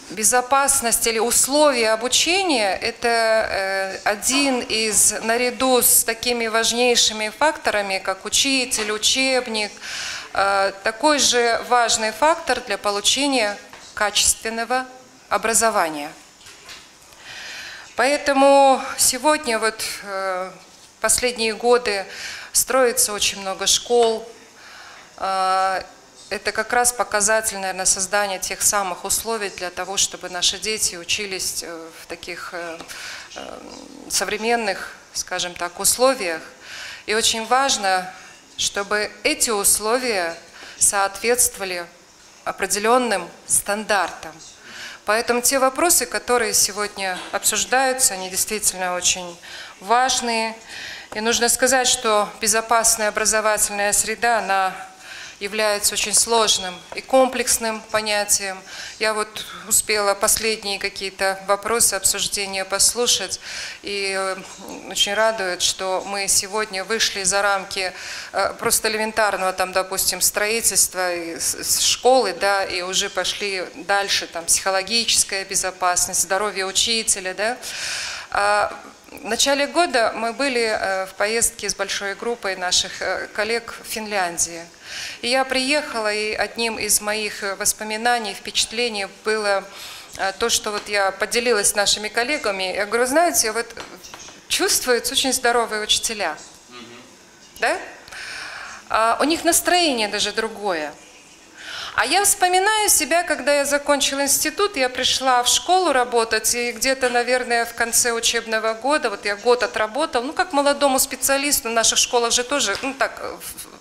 Безопасность или условия обучения – это один из, наряду с такими важнейшими факторами, как учитель, учебник, такой же важный фактор для получения качественного образования. Поэтому сегодня, вот последние годы, строится очень много школ. Это как раз показатель, наверное, создания тех самых условий для того, чтобы наши дети учились в таких современных, скажем так, условиях. И очень важно, чтобы эти условия соответствовали определенным стандартам. Поэтому те вопросы, которые сегодня обсуждаются, они действительно очень важные. И нужно сказать, что безопасная образовательная среда, она является очень сложным и комплексным понятием. Я вот успела последние какие-то вопросы, обсуждения послушать, и очень радует, что мы сегодня вышли за рамки просто элементарного, там, допустим, строительства школы, да, и уже пошли дальше, там, психологическая безопасность, здоровье учителя, да. В начале года мы были в поездке с большой группой наших коллег в Финляндии. И я приехала, и одним из моих воспоминаний, впечатлений было то, что вот я поделилась с нашими коллегами. Я говорю, знаете, вот чувствуются очень здоровые учителя. Да? У них настроение даже другое. А я вспоминаю себя, когда я закончила институт, я пришла в школу работать, и где-то, наверное, в конце учебного года, вот я год отработала, ну, как молодому специалисту, в наших школах же тоже, ну, так,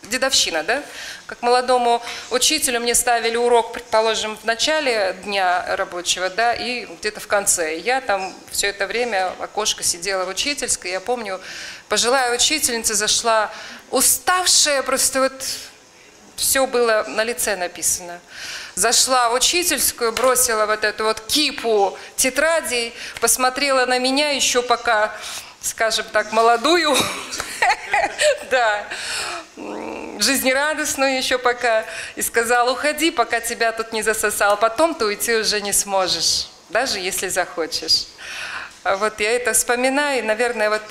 дедовщина, да? Как молодому учителю мне ставили урок, предположим, в начале дня рабочего, да, и где-то в конце. Я там все это время в окошко сидела в учительской, я помню, пожилая учительница зашла, уставшая, просто вот... Все было на лице написано. Зашла в учительскую, бросила вот эту вот кипу тетрадей, посмотрела на меня еще пока, скажем так, молодую, да, жизнерадостную еще пока, и сказала, уходи, пока тебя тут не засосал, потом ты уйти уже не сможешь, даже если захочешь. Вот я это вспоминаю, и, наверное, вот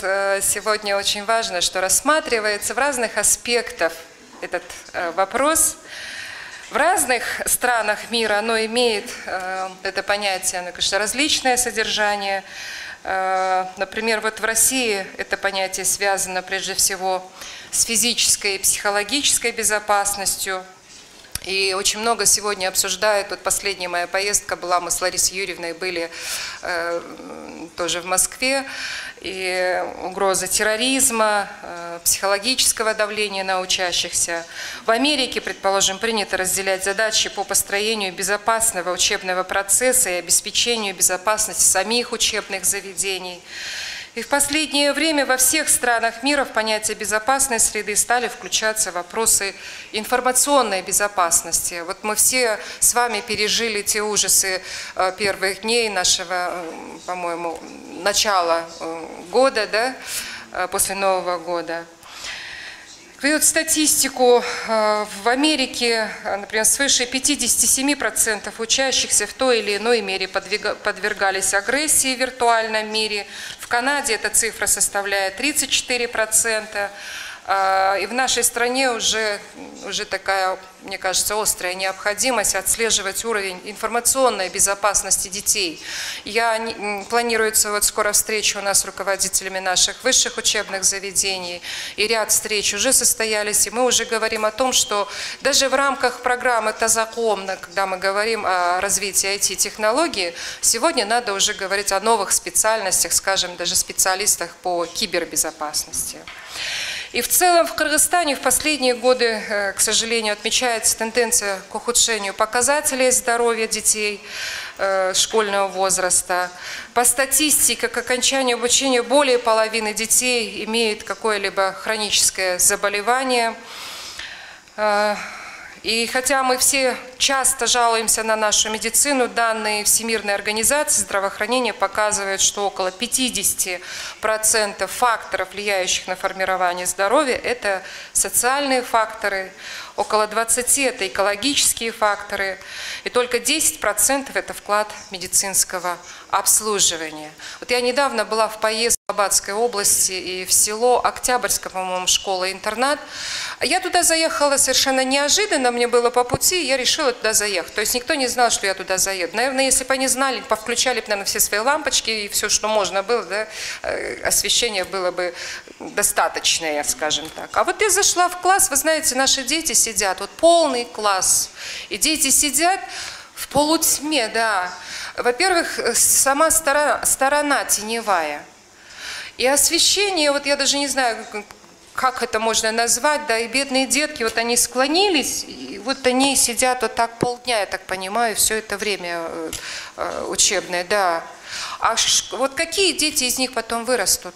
сегодня очень важно, что рассматривается в разных аспектах этот вопрос. В разных странах мира оно имеет, это понятие, оно, конечно, различное содержание. Например, вот в России это понятие связано прежде всего с физической и психологической безопасностью. И очень много сегодня обсуждают, вот последняя моя поездка была, мы с Ларисой Юрьевной были тоже в Москве, и угроза терроризма, психологического давления на учащихся. В Америке, предположим, принято разделять задачи по построению безопасного учебного процесса и обеспечению безопасности самих учебных заведений. И в последнее время во всех странах мира в понятие безопасной среды стали включаться вопросы информационной безопасности. Вот мы все с вами пережили те ужасы первых дней нашего, по-моему, начала года, да, после Нового года. Вот статистику в Америке, например, свыше 57% учащихся в той или иной мере подвергались агрессии в виртуальном мире. В Канаде эта цифра составляет 34%. И в нашей стране уже такая, мне кажется, острая необходимость отслеживать уровень информационной безопасности детей. Планируется вот скоро встреча у нас с руководителями наших высших учебных заведений, и ряд встреч уже состоялись, и мы уже говорим о том, что даже в рамках программы Тазаком, когда мы говорим о развитии IT-технологий, сегодня надо уже говорить о новых специальностях, скажем, даже специалистах по кибербезопасности. И в целом в Кыргызстане в последние годы, к сожалению, отмечается тенденция к ухудшению показателей здоровья детей школьного возраста. По статистике, к окончанию обучения более половины детей имеют какое-либо хроническое заболевание. И хотя мы все часто жалуемся на нашу медицину, данные Всемирной организации здравоохранения показывают, что около 50% факторов, влияющих на формирование здоровья, это социальные факторы, около 20% это экологические факторы, и только 10% это вклад медицинского обслуживания. Вот я недавно была в поездке в Аббатской области и в село Октябрьское, по-моему, школа-интернат. Я туда заехала совершенно неожиданно, мне было по пути, и я решила туда заехать. То есть никто не знал, что я туда заеду. Наверное, если бы они знали, повключали бы, наверное, все свои лампочки и все, что можно было, да, освещение было бы достаточное, скажем так. А вот я зашла в класс, вы знаете, наши дети сидят, вот полный класс, и дети сидят в полутьме, да. Во-первых, сама сторона теневая. И освещение, вот я даже не знаю, как это можно назвать, да, и бедные детки, вот они склонились, и вот они сидят вот так полдня, я так понимаю, все это время учебное, да. А вот какие дети из них потом вырастут?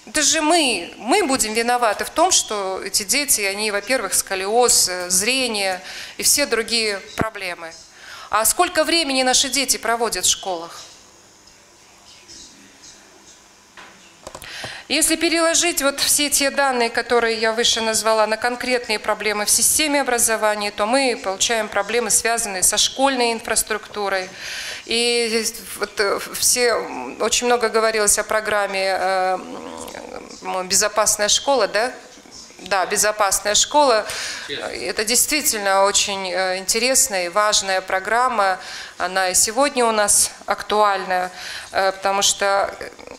Это же мы будем виноваты в том, что эти дети, они, во-первых, сколиоз, зрение и все другие проблемы. А сколько времени наши дети проводят в школах? Если переложить вот все те данные, которые я выше назвала, на конкретные проблемы в системе образования, то мы получаем проблемы, связанные со школьной инфраструктурой. И вот очень много говорилось о программе «Безопасная школа», да? Да, «Безопасная школа». Это действительно очень интересная и важная программа. Она и сегодня у нас актуальна, потому что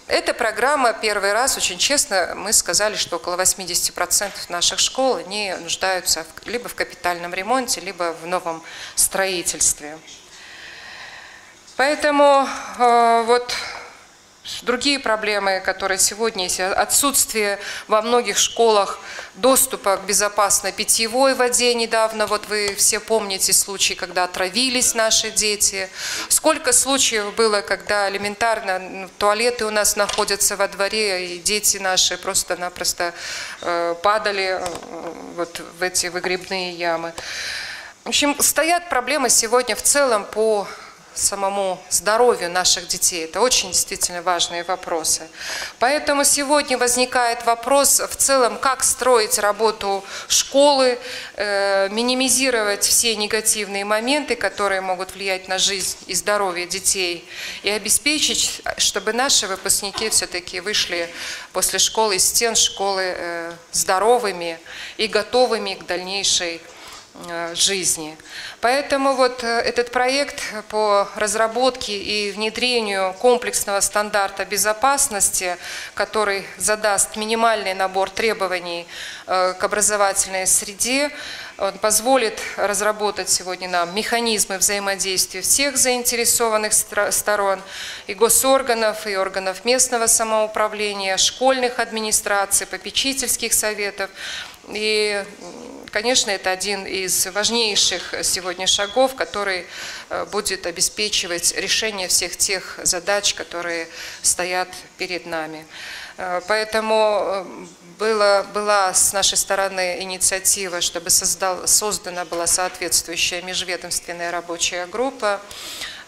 эта программа первый раз, очень честно, мы сказали, что около 80% наших школ не нуждаются либо в капитальном ремонте, либо в новом строительстве. Поэтому вот другие проблемы, которые сегодня есть, отсутствие во многих школах доступа к безопасной питьевой воде. Недавно, вот вы все помните случаи, когда отравились наши дети. Сколько случаев было, когда элементарно туалеты у нас находятся во дворе, и дети наши просто-напросто падали вот в эти выгребные ямы. В общем, стоят проблемы сегодня в целом по самому здоровью наших детей. Это очень действительно важные вопросы. Поэтому сегодня возникает вопрос в целом, как строить работу школы, минимизировать все негативные моменты, которые могут влиять на жизнь и здоровье детей, и обеспечить, чтобы наши выпускники все-таки вышли после школы, из стен школы здоровыми и готовыми к дальнейшей жизни. Поэтому вот этот проект по разработке и внедрению комплексного стандарта безопасности, который задаст минимальный набор требований к образовательной среде, он позволит разработать сегодня нам механизмы взаимодействия всех заинтересованных сторон, и госорганов, и органов местного самоуправления, школьных администраций, попечительских советов. И, конечно, это один из важнейших сегодня шагов, который будет обеспечивать решение всех тех задач, которые стоят перед нами. Поэтому была с нашей стороны инициатива, чтобы создана была соответствующая межведомственная рабочая группа.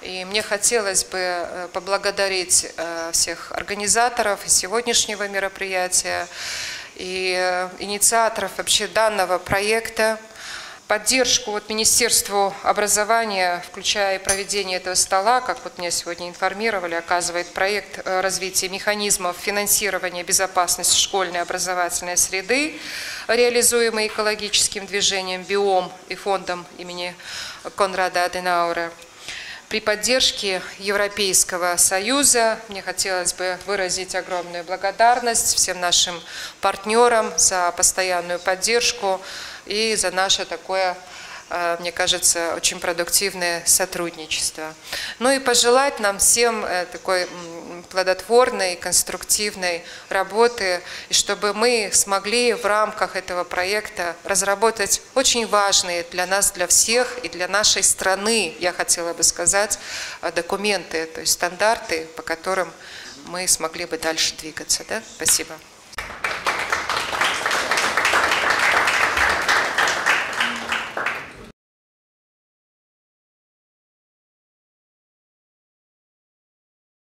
И мне хотелось бы поблагодарить всех организаторов сегодняшнего мероприятия и инициаторов вообще данного проекта, поддержку вот Министерству образования, включая проведение этого стола, как вот меня сегодня информировали, оказывает проект развития механизмов финансирования безопасности школьной образовательной среды, реализуемый экологическим движением «Биом» и фондом имени Конрада Аденауэра. При поддержке Европейского Союза мне хотелось бы выразить огромную благодарность всем нашим партнерам за постоянную поддержку и за наше такое, мне кажется, очень продуктивное сотрудничество. Ну и пожелать нам всем такой плодотворной, конструктивной работы, и чтобы мы смогли в рамках этого проекта разработать очень важные для нас, для всех и для нашей страны, я хотела бы сказать, документы, то есть стандарты, по которым мы смогли бы дальше двигаться. Да? Спасибо.